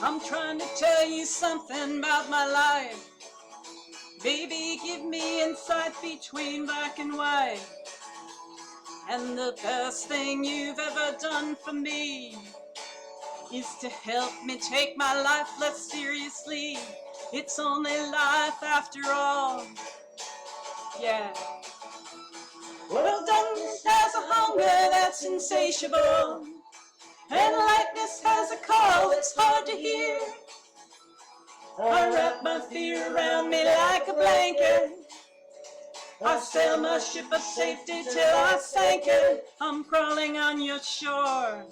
I'm trying to tell you something about my life. Baby, give me insight between black and white. And the best thing you've ever done for me is to help me take my life less seriously. It's only life after all. Yeah. Well, darkness has a hunger that's insatiable, and lightness has a call that's hard to hear. I wrap my fear around me like a blanket. I sail my ship of safety till I sank it. I'm crawling on your shore.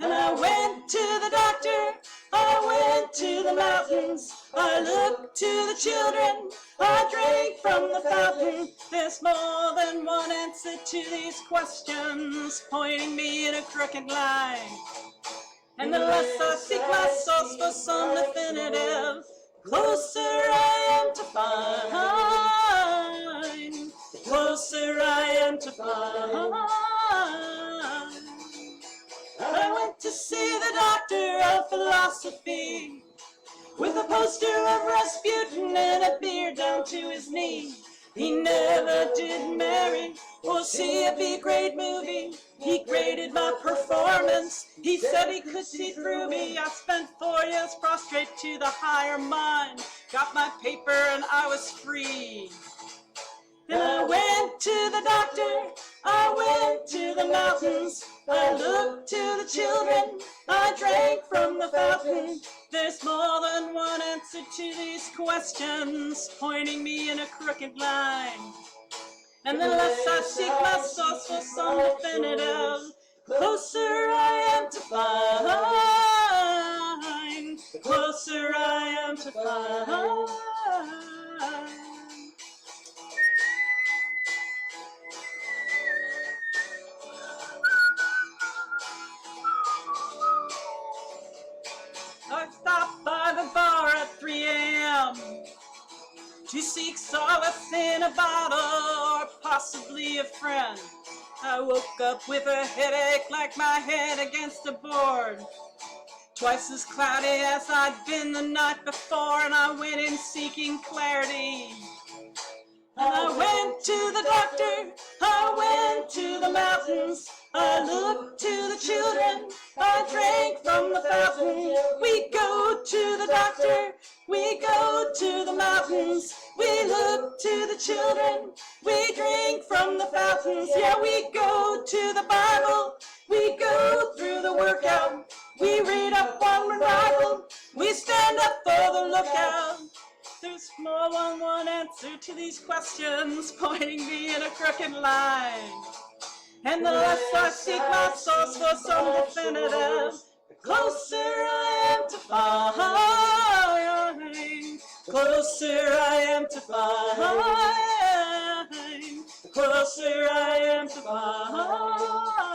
And I went to the doctor, I went to the mountains, I looked to the children, I drank from the fountain. There's more than one answer to these questions, pointing me in a crooked line. And the less I seek my source for some definitive, closer I am to find, closer I am to find. I went to see the doctor of philosophy, with a poster of Rasputin and a beard down to his knee. He never did marry or see a B-grade movie. He graded my performance. He said he could see through me. I spent 4 years prostrate to the higher mind. Got my paper and I was free. And I went to the doctor, I went to the mountains, I looked to the children, I drank from the fountain. There's more than one answer to these questions, pointing me in a crooked line. And the less I seek my source for some definitive, closer I am to find, closer I am to find. I stopped by the bar at 3 a.m. to seek solace in a bottle or possibly a friend. I woke up with a headache like my head against a board, twice as cloudy as I'd been the night before, and I went in seeking clarity. And I went to the doctor, I went to the mountains, I looked to the children, I drank from the fountain. We go to the doctor, we go to the mountains, we look to the children, we drink from the fountains. Yeah, we go to the Bible, we go through the workout, we read up on revival, we stand up for the lookout. There's more than one answer to these questions, pointing me in a crooked line. And the less I seek my source for some definitive, the closer I am to find, closer I am to find, closer I am to find.